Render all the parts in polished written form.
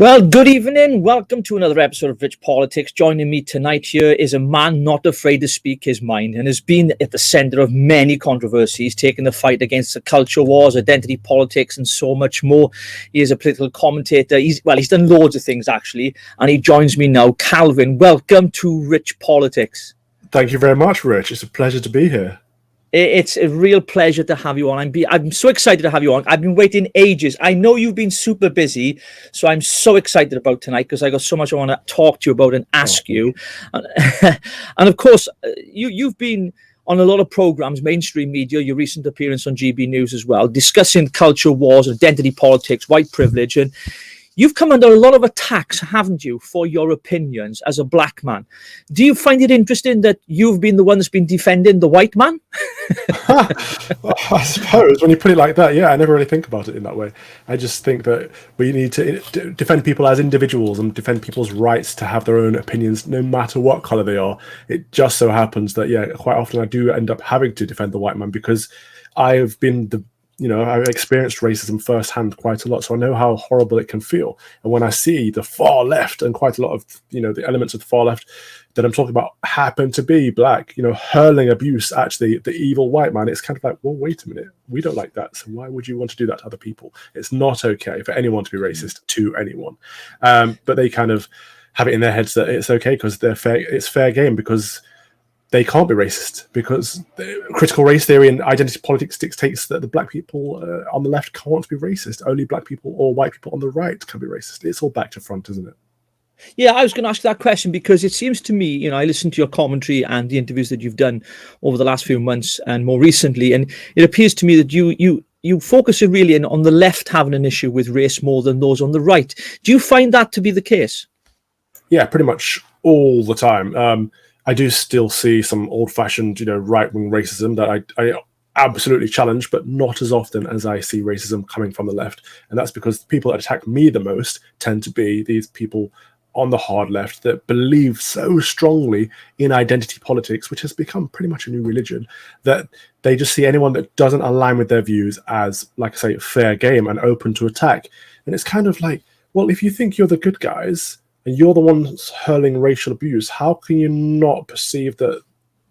Well, good evening. Welcome to another episode of Rich Politics. Joining me tonight here is a man not afraid to speak his mind and has been at the centre of many controversies, taking the fight against the culture wars, identity politics, and so much more. He is a political commentator. He's done loads of things, actually, and he joins me now. Calvin, welcome to Rich Politics. Thank you very much, Rich. It's a pleasure to be here. It's a real pleasure to have you on. I'm so excited to have you on. I've been waiting ages. I know you've been super busy, so I'm so excited about tonight because I got so much I want to talk to you about and ask you. And of course, you've been on a lot of programs, mainstream media, your recent appearance on GB News as well, discussing culture wars, identity politics, white privilege, and you've come under a lot of attacks, haven't you, for your opinions as a black man. Do you find it interesting that you've been the one that's been defending the white man? Well, I suppose when you put it like that, yeah, I never really think about it in that way. I just think that we need to defend people as individuals and defend people's rights to have their own opinions, no matter what color they are. It just so happens that, yeah, quite often I do end up having to defend the white man because I've experienced racism firsthand quite a lot, so I know how horrible it can feel. And when I see the far left and quite a lot of, the elements of the far left that I'm talking about happen to be black, hurling abuse at the evil white man, it's kind of like, well, wait a minute, we don't like that, so why would you want to do that to other people? It's not okay for anyone to be racist to anyone. But they kind of have it in their heads that it's okay because it's fair game because they can't be racist, because critical race theory and identity politics dictates that the black people on the left can't be racist. Only black people or white people on the right can be racist. It's all back to front, isn't it? Yeah, I was going to ask that question because it seems to me, I listened to your commentary and the interviews that you've done over the last few months and more recently, and it appears to me that you focus really on the left having an issue with race more than those on the right. Do you find that to be the case? Yeah, pretty much all the time. I do still see some old-fashioned, right-wing racism that I absolutely challenge, but not as often as I see racism coming from the left. And that's because the people that attack me the most tend to be these people on the hard left that believe so strongly in identity politics, which has become pretty much a new religion, that they just see anyone that doesn't align with their views as, like I say, fair game and open to attack. And it's kind of like, well, if you think you're the good guys, and you're the ones hurling racial abuse, how can you not perceive that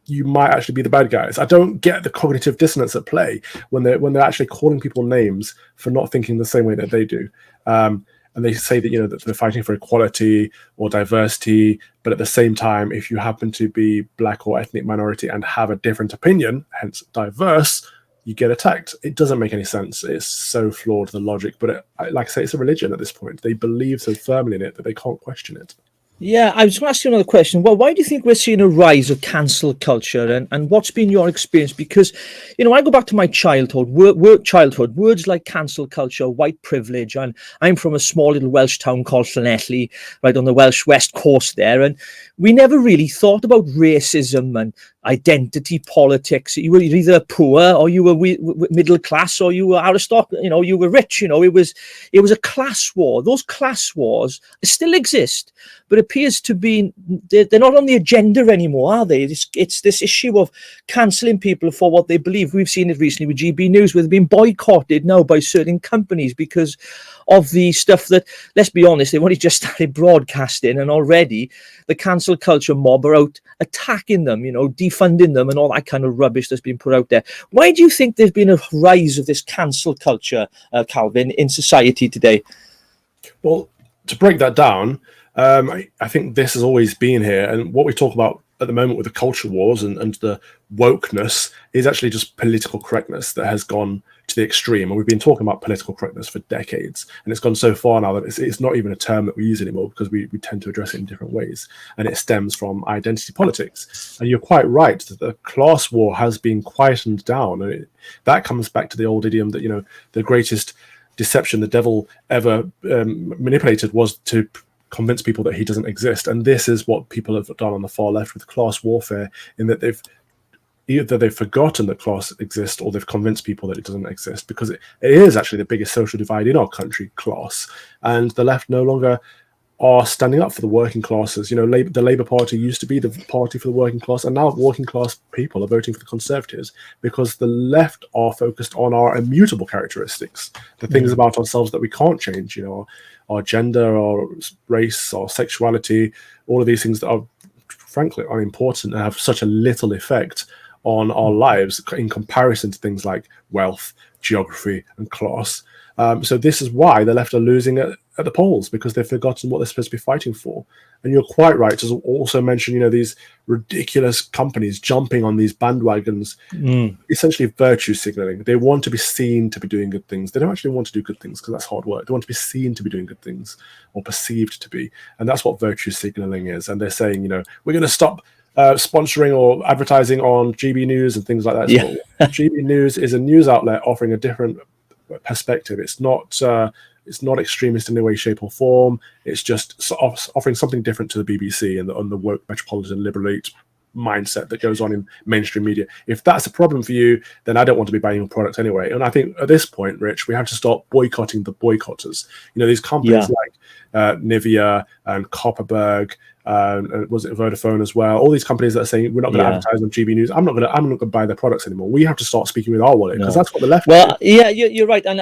you might actually be the bad guys? I don't get the cognitive dissonance at play when they're actually calling people names for not thinking the same way that they do. And they say that, that they're fighting for equality or diversity, but at the same time, if you happen to be black or ethnic minority and have a different opinion, hence diverse, you get attacked. It doesn't make any sense. It's so flawed, the logic, but like I say, it's a religion at this point. They believe so firmly in it that they can't question it. Yeah, I was going to ask you another question. Well, why do you think we're seeing a rise of cancel culture, and what's been your experience? Because, I go back to my childhood, words like cancel culture, white privilege, and I'm from a small little Welsh town called Llanelli, right on the Welsh west coast there, and we never really thought about racism and identity politics. You were either poor or you were middle class or you were aristocratic, you were rich. It was a class war. Those class wars still exist, but appears to be they're not on the agenda anymore, are they? It's this issue of cancelling people for what they believe. We've seen it recently with GB News, where they've been boycotted now by certain companies because of the stuff that, let's be honest, they've only just started broadcasting, and already the cancel culture mob are out attacking them, defunding them and all that kind of rubbish that's been put out there. Why do you think there's been a rise of this cancel culture, Calvin, in society today? Well, to break that down, I think this has always been here, and what we talk about at the moment with the culture wars and the wokeness is actually just political correctness that has gone to the extreme. And we've been talking about political correctness for decades, and it's gone so far now that it's not even a term that we use anymore because we tend to address it in different ways, and it stems from identity politics. And you're quite right that the class war has been quietened down, and that comes back to the old idiom that the greatest deception the devil ever manipulated was to convince people that he doesn't exist. And this is what people have done on the far left with class warfare, in that they've forgotten that class exists, or they've convinced people that it doesn't exist, because it is actually the biggest social divide in our country, class. And the left no longer are standing up for the working classes. You know, the Labour Party used to be the party for the working class, and now working class people are voting for the Conservatives because the left are focused on our immutable characteristics, the things about ourselves that we can't change. You know, our gender, our race, our sexuality, all of these things that are frankly unimportant and have such a little effect on our lives in comparison to things like wealth, geography, and class. So this is why the left are losing at the polls, because they've forgotten what they're supposed to be fighting for. And you're quite right to also mention, you know, these ridiculous companies jumping on these bandwagons, essentially virtue signaling. They want to be seen to be doing good things. They don't actually want to do good things because that's hard work. They want to be seen to be doing good things, or perceived to be. And that's what virtue signaling is. And they're saying, you know, we're going to stop sponsoring or advertising on GB News and things like that. Yeah. GB News is a news outlet offering a different perspective. It's not extremist in any way, shape, or form. It's just offering something different to the BBC and the woke metropolitan liberal elite mindset that goes on in mainstream media. If that's a problem for you, then I don't want to be buying your products anyway. And I think at this point, Rich, we have to start boycotting the boycotters. You know, these companies like Nivea and Copperberg, was it Vodafone as well? All these companies that are saying we're not going to advertise on GB News. I'm not going to buy their products anymore. We have to start speaking with our wallet, because that's what the left. Well, yeah, you're right, and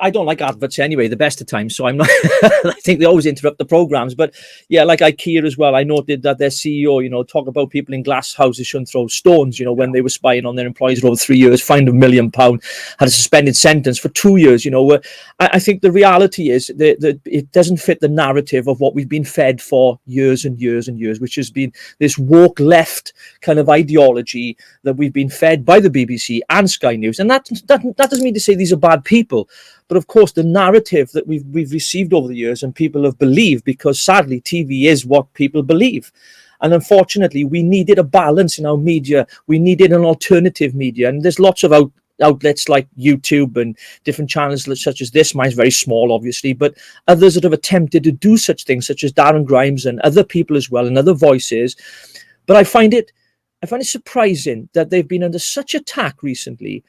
I don't like adverts anyway. The best of times, so I'm not. I think they always interrupt the programs, but yeah, like IKEA as well. I noted that their CEO, you know, talk about people in glass houses shouldn't throw stones. You know, when they were spying on their employees for over 3 years, fined £1 million, had a suspended sentence for 2 years. You know, I think the reality is that it doesn't fit the narrative of what we've been fed for years and years and years, which has been this woke left kind of ideology that we've been fed by the BBC and Sky News. And that doesn't mean to say these are bad people, but of course the narrative that we've received over the years and people have believed, because sadly TV is what people believe. And unfortunately, we needed a balance in our media. We needed an alternative media, and there's lots of outlets like YouTube and different channels such as this. Mine's very small, obviously, but others that have attempted to do such things, such as Darren Grimes and other people as well, and other voices. But I find it surprising that they've been under such attack recently,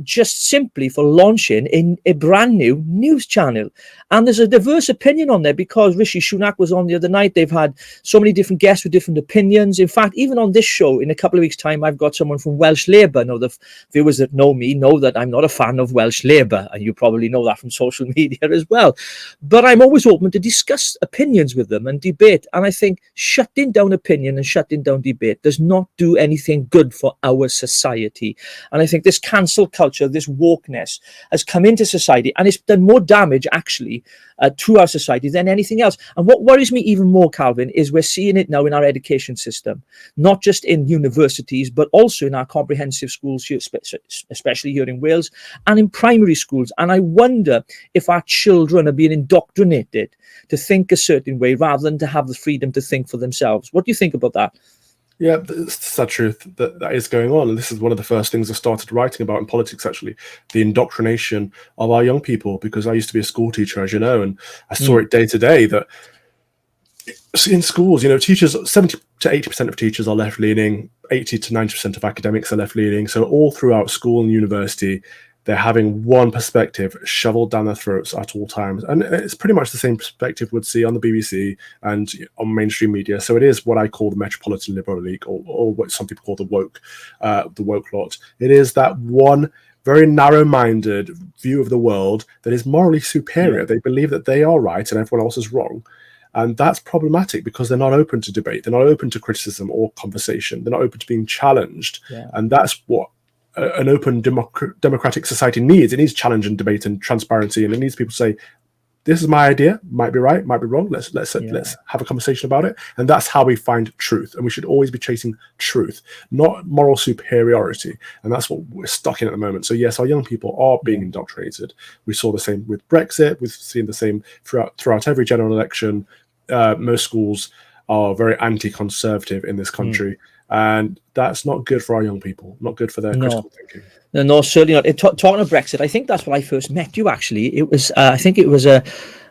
just simply for launching a brand new news channel. And there's a diverse opinion on there, because Rishi Sunak was on the other night. They've had so many different guests with different opinions. In fact, even on this show, in a couple of weeks' time, I've got someone from Welsh Labour. Now, the viewers that know me know that I'm not a fan of Welsh Labour, and you probably know that from social media as well. But I'm always open to discuss opinions with them and debate. And I think shutting down opinion and shutting down debate does not do anything good for our society. And I think this cancel culture, this wokeness, has come into society, and it's done more damage actually to our society than anything else. And what worries me even more, Calvin, is we're seeing it now in our education system, not just in universities, but also in our comprehensive schools here, especially here in Wales, and in primary schools. And I wonder if our children are being indoctrinated to think a certain way rather than to have the freedom to think for themselves. What do you think about that? Yeah, it's the sad truth that is going on. And this is one of the first things I started writing about in politics, actually, the indoctrination of our young people, because I used to be a school teacher, as you know, and I saw it day to day that in schools, you know, teachers, 70 to 80% of teachers are left-leaning, 80 to 90% of academics are left-leaning. So all throughout school and university, they're having one perspective shoveled down their throats at all times. And it's pretty much the same perspective we'd see on the BBC and on mainstream media. So it is what I call the metropolitan liberal elite, or what some people call the woke lot. It is that one very narrow-minded view of the world that is morally superior. They believe that they are right and everyone else is wrong. And that's problematic, because they're not open to debate. They're not open to criticism or conversation. They're not open to being challenged. And that's what an open democratic society needs. It needs challenge and debate and transparency, and it needs people to say, this is my idea, might be right, might be wrong, let's have a conversation about it. And that's how we find truth. And we should always be chasing truth, not moral superiority. And that's what we're stuck in at the moment. So yes, our young people are being indoctrinated. We saw the same with Brexit. We've seen the same throughout every general election. Most schools are very anti-conservative in this country. And that's not good for our young people, not good for their No. critical thinking. No, certainly not. Talking of Brexit, I think that's when I first met you. Actually, it was. I think it was a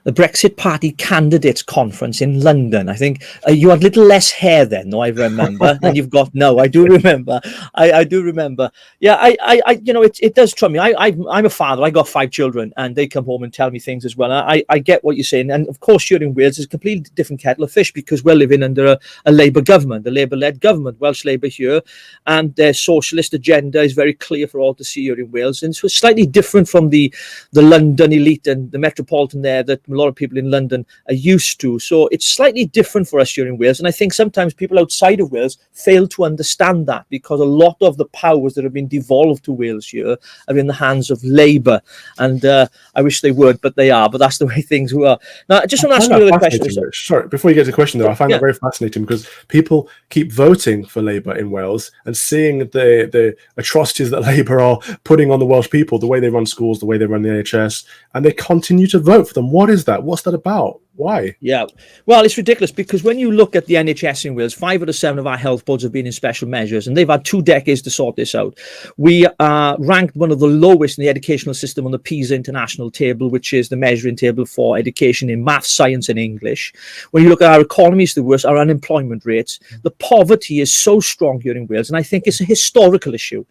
Brexit Party candidates conference in London. I think you had little less hair then. No, I remember than you've got now. I do remember. I do remember. Yeah, you know, it does trouble me. I'm a father. I got 5 children, and they come home and tell me things as well. I get what you're saying, and of course, here in Wales, it's a completely different kettle of fish because we're living under a Labour government, a Labour-led government, Welsh Labour here, and their socialist agenda is very clear for all to see here in Wales, and so it's slightly different from the London elite and the metropolitan there that a lot of people in London are used to. So it's slightly different for us here in Wales, and I think sometimes people outside of Wales fail to understand that because a lot of the powers that have been devolved to Wales here are in the hands of Labour, and I wish they weren't, but they are. But that's the way things were. Now, I just want to ask you another question. Sorry, before you get to the question, though, I find Yeah. that very fascinating because people keep voting for Labour in Wales and seeing the atrocities that Labour are putting on the Welsh people, the way they run schools, the way they run the NHS, and they continue to vote for them. What is that? What's that about? Why? Yeah, well, it's ridiculous because when you look at the NHS in Wales, 5 out of 7 of our health boards have been in special measures, and they've had 2 decades to sort this out. We are ranked one of the lowest in the educational system on the PISA international table, which is the measuring table for education in maths, science, and English. When you look at our economy, it's the worst. Our unemployment rates, the poverty is so strong here in Wales, and I think it's a historical issue.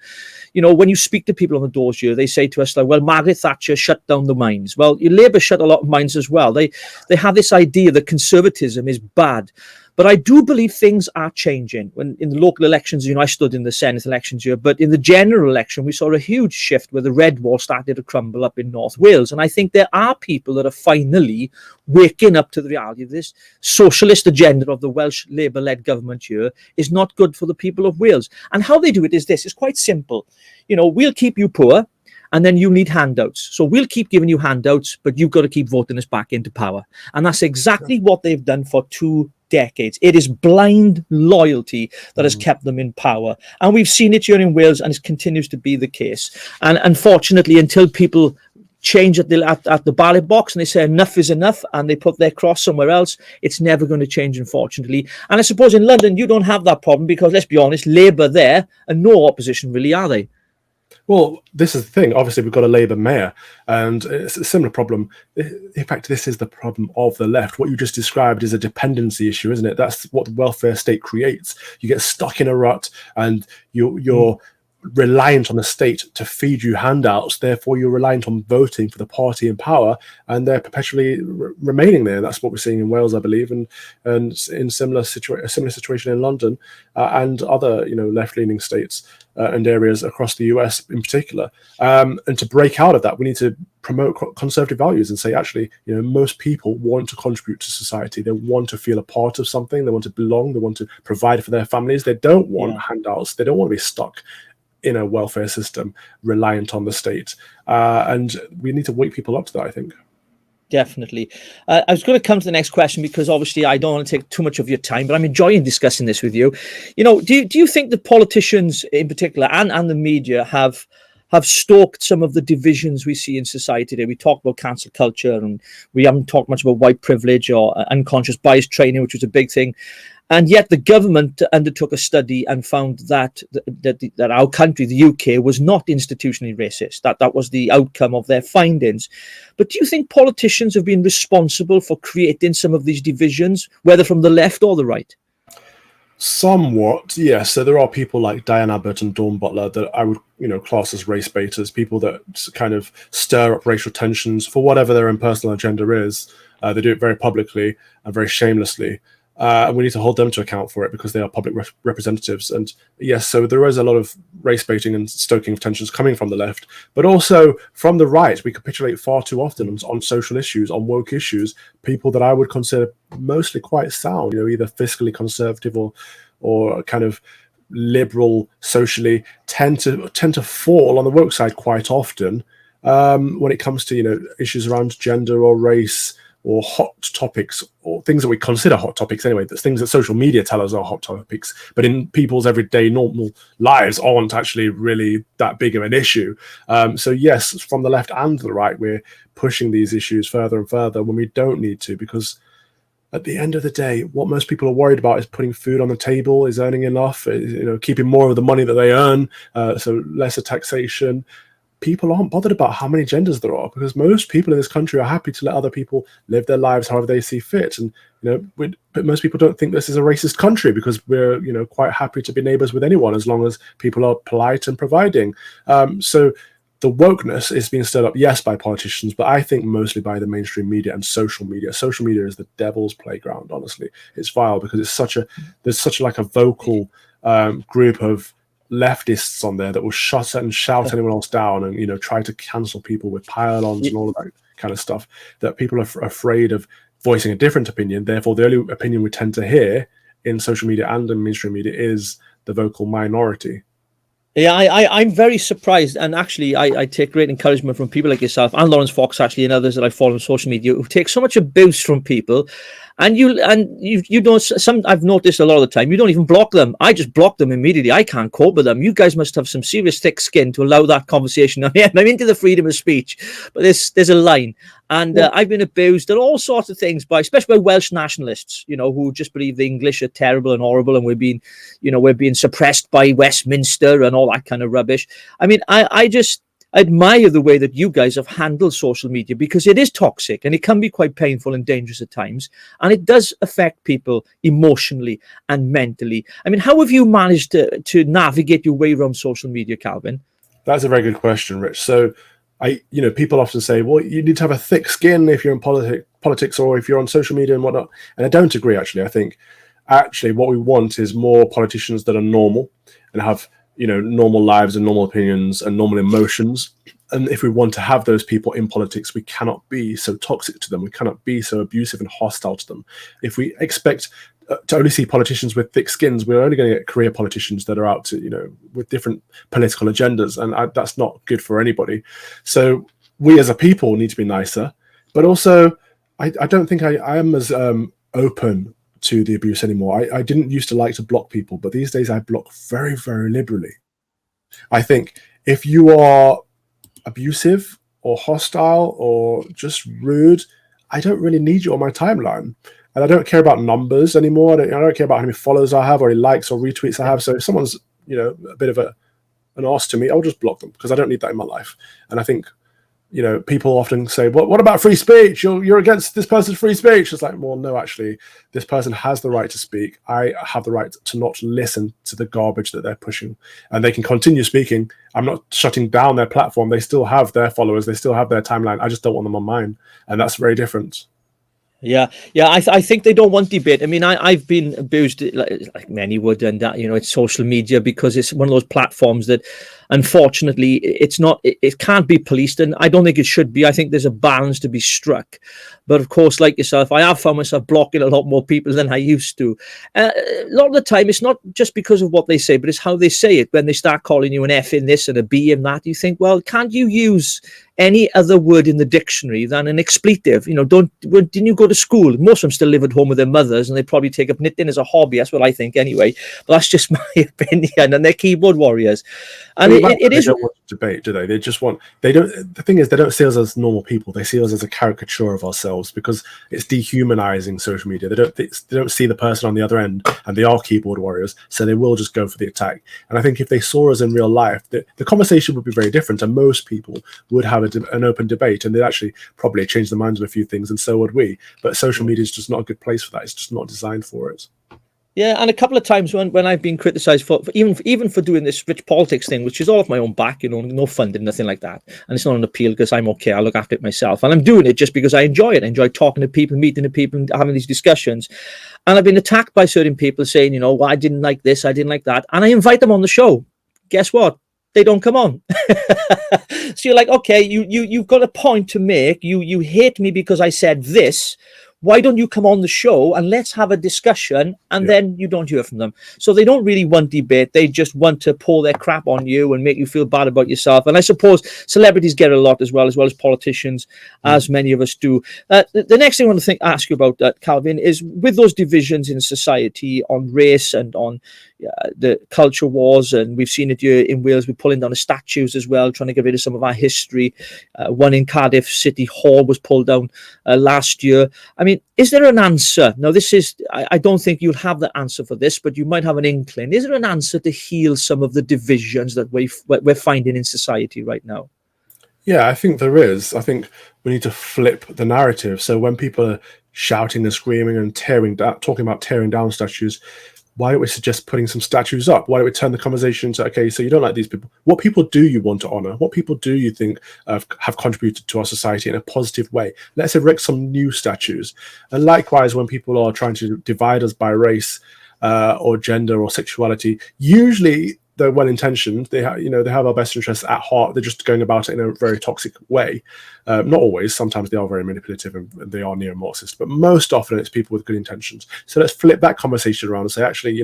You know, when you speak to people on the doors here, they say to us like, well, Margaret Thatcher shut down the mines. Well, Labour shut a lot of mines as well. They have this idea that conservatism is bad. But I do believe things are changing. When in the local elections, you know, I stood in the Senate elections here, but in the general election, we saw a huge shift where the red wall started to crumble up in North Wales. And I think there are people that are finally waking up to the reality of this socialist agenda of the Welsh Labour-led government here is not good for the people of Wales. And how they do it is this. It's quite simple. You know, we'll keep you poor, and then you need handouts. So we'll keep giving you handouts, but you've got to keep voting us back into power. And that's exactly what they've done for 2 decades. It is blind loyalty that has kept them in power. And we've seen it here in Wales, and it continues to be the case. And unfortunately, until people change at the ballot box and they say enough is enough and they put their cross somewhere else, it's never going to change, unfortunately. And I suppose in London, you don't have that problem because, let's be honest, Labour there are no opposition really, are they? Well, this is the thing. Obviously, we've got a Labour mayor, and it's a similar problem. In fact, this is the problem of the left. What you just described is a dependency issue, isn't it? That's what the welfare state creates. You get stuck in a rut, and you're reliant on the state to feed you handouts. Therefore, you're reliant on voting for the party in power, and they're perpetually remaining there. That's what we're seeing in Wales, I believe, and in similar situation in London and other left-leaning states and areas across the US in particular. And to break out of that, we need to promote conservative values and say, actually, most people want to contribute to society. They want to feel a part of something. They want to belong. They want to provide for their families. They don't want handouts. They don't want to be stuck in a welfare system reliant on the state. And we need to wake people up to that, I think. Definitely. I was going to come to the next question because obviously I don't want to take too much of your time, but I'm enjoying discussing this with you. Do you think that politicians in particular and the media have stoked some of the divisions we see in society today? We talk about cancel culture, and we haven't talked much about white privilege or unconscious bias training, which was a big thing. And yet the government undertook a study and found that our country, the UK, was not institutionally racist. That was the outcome of their findings. But do you think politicians have been responsible for creating some of these divisions, whether from the left or the right? Somewhat, yes. So there are people like Diane Abbott and Dawn Butler that I would, class as race baiters, people that kind of stir up racial tensions for whatever their own personal agenda is. They do it very publicly and very shamelessly. And we need to hold them to account for it because they are public representatives. And yes, so there is a lot of race baiting and stoking of tensions coming from the left, but also from the right. We capitulate far too often on social issues, on woke issues. People that I would consider mostly quite sound, either fiscally conservative or kind of liberal socially, tend to fall on the woke side quite often when it comes to issues around gender or race, or hot topics, or things that we consider hot topics anyway. That's things that social media tell us are hot topics, but in people's everyday normal lives aren't actually really that big of an issue. So yes, from the left and the right, we're pushing these issues further and further when we don't need to, because at the end of the day, what most people are worried about is putting food on the table, is earning enough, keeping more of the money that they earn, so lesser taxation. People aren't bothered about how many genders there are, because most people in this country are happy to let other people live their lives however they see fit. And but most people don't think this is a racist country, because we're quite happy to be neighbors with anyone as long as people are polite and providing. So the wokeness is being stirred up, yes, by politicians, but I think mostly by the mainstream media and social media. Social media is the devil's playground. Honestly, it's vile, because there's such like a vocal group of leftists on there that will shout anyone else down, and try to cancel people with pile-ons and all of that kind of stuff, that people are afraid of voicing a different opinion. Therefore, the only opinion we tend to hear in social media and in mainstream media is the vocal minority. Yeah, I'm very surprised, and actually, I take great encouragement from people like yourself and Lawrence Fox, actually, and others that I follow on social media, who take so much abuse from people. And you don't. I've noticed a lot of the time you don't even block them. I just block them immediately. I can't cope with them. You guys must have some serious thick skin to allow that conversation. I mean, I'm into the freedom of speech, but there's a line. And I've been abused and all sorts of things especially by Welsh nationalists, who just believe the English are terrible and horrible, and we're being suppressed by Westminster and all that kind of rubbish. I mean, I just admire the way that you guys have handled social media, because it is toxic and it can be quite painful and dangerous at times, and it does affect people emotionally and mentally. I mean, how have you managed to navigate your way around social media, Calvin? That's a very good question, Rich. So people often say, well, you need to have a thick skin if you're in politics or if you're on social media and whatnot. And I don't agree, actually. I think actually what we want is more politicians that are normal and have normal lives and normal opinions and normal emotions. And if we want to have those people in politics, we cannot be so toxic to them. We cannot be so abusive and hostile to them. If we expect to only see politicians with thick skins, we're only going to get career politicians that are out to, with different political agendas. And that's not good for anybody. So we as a people need to be nicer. But also, I don't think I am as open to the abuse anymore. I didn't used to like to block people, but these days I block very, very liberally. I think if you are abusive or hostile or just rude, I don't really need you on my timeline. And I don't care about numbers anymore. I don't care about how many followers I have or any likes or retweets I have. So if someone's, a bit of an arse to me, I'll just block them, because I don't need that in my life. And I think, people often say, what about free speech? You're against this person's free speech. It's like, well, no, actually, this person has the right to speak. I have the right to not listen to the garbage that they're pushing. And they can continue speaking. I'm not shutting down their platform. They still have their followers. They still have their timeline. I just don't want them on mine. And that's very different. Yeah. I think they don't want debate. I mean, I've been abused like many would, and it's social media, because it's one of those platforms that, unfortunately, it can't be policed, and I don't think it should be. I think there's a balance to be struck. But of course, like yourself, I have found myself blocking a lot more people than I used to. A lot of the time, it's not just because of what they say, but it's how they say it. When they start calling you an F in this and a B in that, you think, well, can't you use any other word in the dictionary than an expletive? Didn't you go to school? Most of them still live at home with their mothers, and they probably take up knitting as a hobby. That's what I think anyway. But that's just my opinion. And they're keyboard warriors. And it is. They don't want to debate, do they? They just want. They don't. The thing is, they don't see us as normal people. They see us as a caricature of ourselves, because it's dehumanizing social media. They don't see the person on the other end, and they are keyboard warriors, so they will just go for the attack. And I think if they saw us in real life, the conversation would be very different, and most people would have an open debate, and they'd actually probably change their minds on a few things, and so would we. But social media is just not a good place for that. It's just not designed for it. Yeah, and a couple of times when I've been criticised for even for doing this rich politics thing, which is all off my own back, no funding, nothing like that, and it's not an appeal, because I'm okay, I look after it myself, and I'm doing it just because I enjoy it. I enjoy talking to people, meeting the people, and having these discussions. And I've been attacked by certain people saying, well, I didn't like this, I didn't like that, and I invite them on the show. Guess what? They don't come on. So you're like, okay, you've got a point to make. You hate me because I said this. Why don't you come on the show and let's have a discussion? And then you don't hear from them. So they don't really want debate. They just want to pour their crap on you and make you feel bad about yourself. And I suppose celebrities get a lot as well as politicians, as many of us do. The next thing I want to ask you about, Calvin, is with those divisions in society on race and on, the culture wars, and we've seen it here in Wales. We're pulling down the statues as well, trying to get rid of some of our history. One in Cardiff City Hall was pulled down last year. I mean, is there an answer? Now, this is, I don't think you'll have the answer for this, but you might have an inkling. Is there an answer to heal some of the divisions that we're finding in society right now? Yeah, I think there is. I think we need to flip the narrative. So when people are shouting and screaming and talking about tearing down statues, why don't we suggest putting some statues up? Why don't we turn the conversation to, okay, so you don't like these people. What people do you want to honor? What people do you think have contributed to our society in a positive way? Let's erect some new statues. And likewise, when people are trying to divide us by race or gender or sexuality, usually they're well-intentioned. They have our best interests at heart. They're just going about it in a very toxic way. Not always. Sometimes they are very manipulative and they are neo-Marxist, but most often it's people with good intentions. So let's flip that conversation around and say, actually,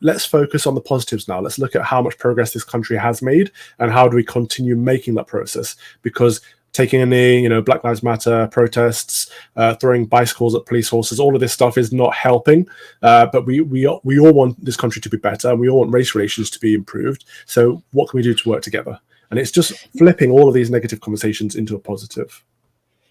let's focus on the positives now. Let's look at how much progress this country has made and how do we continue making that process. Because taking a knee, Black Lives Matter protests, throwing bicycles at police horses, all of this stuff is not helping. But we all want this country to be better. We all want race relations to be improved. So what can we do to work together? And it's just flipping all of these negative conversations into a positive.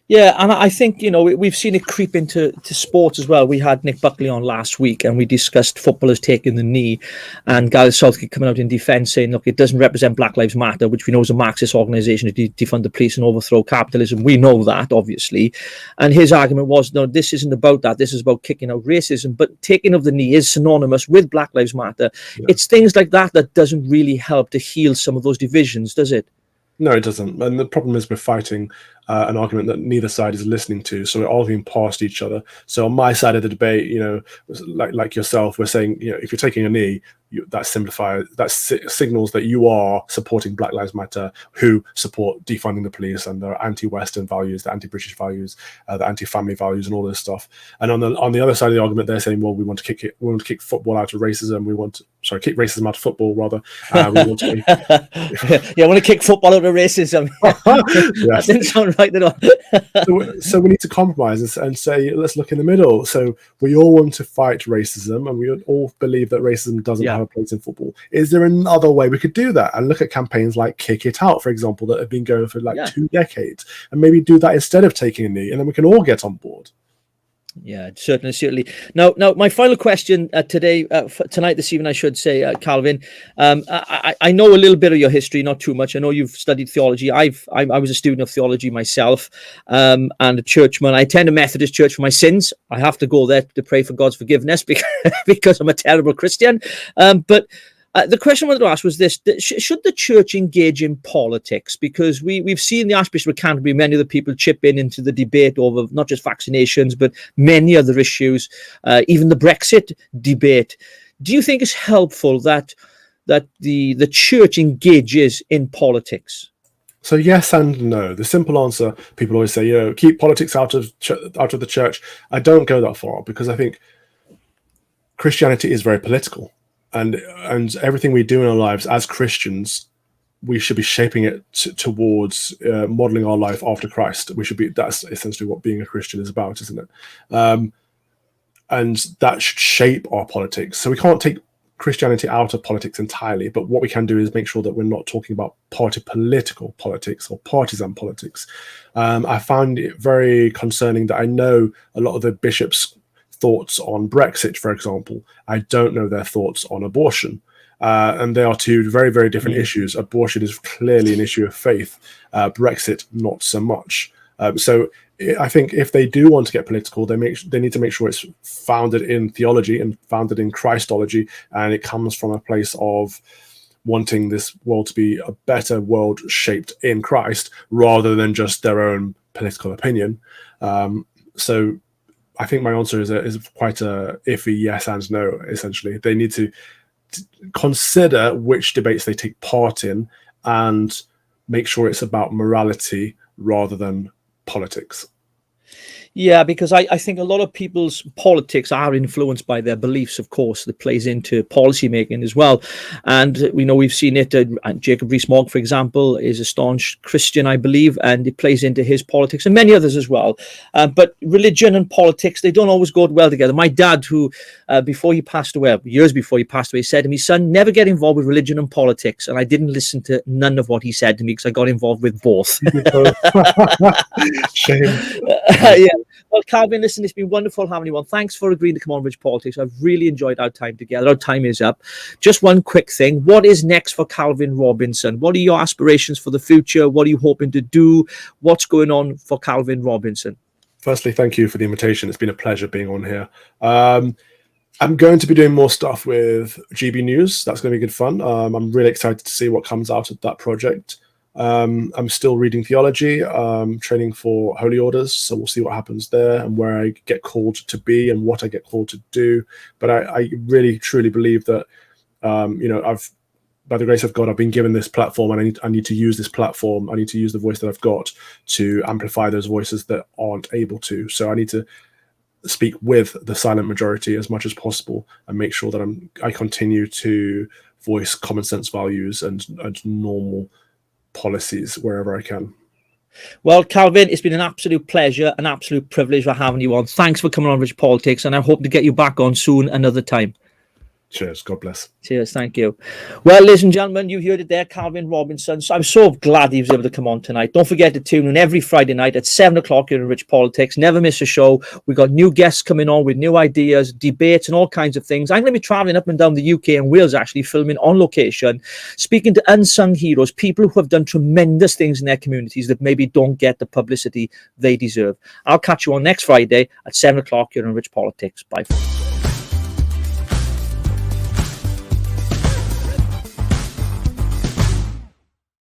Yeah, and I think, we've seen it creep into sports as well. We had Nick Buckley on last week and we discussed footballers taking the knee, and Gareth Southgate coming out in defence saying, look, it doesn't represent Black Lives Matter, which we know is a Marxist organisation to defund the police and overthrow capitalism. We know that, obviously. And his argument was, no, this isn't about that. This is about kicking out racism. But taking of the knee is synonymous with Black Lives Matter. Yeah. It's things like that doesn't really help to heal some of those divisions, does it? No, it doesn't. And the problem is we're fighting an argument that neither side is listening to. So we're arguing past each other. So on my side of the debate, like yourself, we're saying, if you're taking a knee, that signals that you are supporting Black Lives Matter, who support defunding the police and their anti-Western values, the anti-British values, the anti-family values, and all this stuff. And on the other side of the argument, they're saying, well, we want to kick football out of racism. Kick racism out of football, rather. We want to I want to kick football out of racism. That didn't sound right at all. So we need to compromise and say, let's look in the middle. So we all want to fight racism, and we all believe that racism doesn't have a place in football. Is there another way we could do that? And look at campaigns like Kick It Out, for example, that have been going for 2 decades, and maybe do that instead of taking a knee, and then we can all get on board. Yeah, certainly. Now, my final question tonight, this evening, I should say, Calvin. I know a little bit of your history, not too much. I know you've studied theology. I was a student of theology myself, and a churchman. I attend a Methodist church for my sins. I have to go there to pray for God's forgiveness because I'm a terrible Christian. But the question I wanted to ask was this: should the church engage in politics? Because we've seen the Archbishop of Canterbury, many of the people chip into the debate over not just vaccinations, but many other issues, even the Brexit debate. Do you think it's helpful that the church engages in politics? So yes and no. The simple answer, people always say, keep politics out of the church. I don't go that far, because I think Christianity is very political. And everything we do in our lives as Christians, we should be shaping it towards modeling our life after Christ. That's essentially what being a Christian is about, isn't it? And that should shape our politics. So we can't take Christianity out of politics entirely, but what we can do is make sure that we're not talking about political politics or partisan politics. I found it very concerning that I know a lot of the bishops' thoughts on Brexit, for example. I don't know their thoughts on abortion. And they are two very, very different issues. Abortion is clearly an issue of faith. Brexit, not so much. So I think if they do want to get political, they need to make sure it's founded in theology and founded in Christology, and it comes from a place of wanting this world to be a better world shaped in Christ, rather than just their own political opinion. So I think my answer is quite a iffy yes and no, essentially. They need to consider which debates they take part in and make sure it's about morality rather than politics. Yeah, because I think a lot of people's politics are influenced by their beliefs, of course, that plays into policy making as well. And we know we've seen it. Jacob Rees-Mogg, for example, is a staunch Christian, I believe, and it plays into his politics and many others as well. But religion and politics, they don't always go well together. My dad, who before he passed away, years before he passed away, said to me, son, never get involved with religion and politics. And I didn't listen to none of what he said to me because I got involved with both. Shame. Yeah. Well, Calvin, listen, it's been wonderful having you on. Thanks for agreeing to come on Rich Politics. I've really enjoyed our time together. Our time is up. Just one quick thing. What is next for Calvin Robinson? What are your aspirations for the future? What are you hoping to do? What's going on for Calvin Robinson? Firstly, thank you for the invitation. It's been a pleasure being on here. I'm going to be doing more stuff with GB News. That's going to be good fun. I'm really excited to see what comes out of that project. I'm still reading theology, training for holy orders, so we'll see what happens there and where I get called to be and what I get called to do. But I really truly believe that I've, by the grace of God, I've been given this platform, and I need to use this platform. I need to use the voice that I've got to amplify those voices that aren't able to. So I need to speak with the silent majority as much as possible and make sure that I continue to voice common sense values and normal policies wherever I can. Well, Calvin, it's been an absolute pleasure, an absolute privilege for having you on. Thanks for coming on Rich Politics, and I hope to get you back on soon another time. Cheers. God bless. Cheers. Thank you. Well, ladies and gentlemen, you heard it there, Calvin Robinson. So I'm so glad he was able to come on tonight. Don't forget to tune in every Friday night at 7 o'clock here in Rich Politics. Never miss a show. We've got new guests coming on with new ideas, debates, and all kinds of things. I'm going to be traveling up and down the UK and Wales, actually filming on location, speaking to unsung heroes, people who have done tremendous things in their communities that maybe don't get the publicity they deserve. I'll catch you on next Friday at 7 o'clock here in Rich Politics. Bye.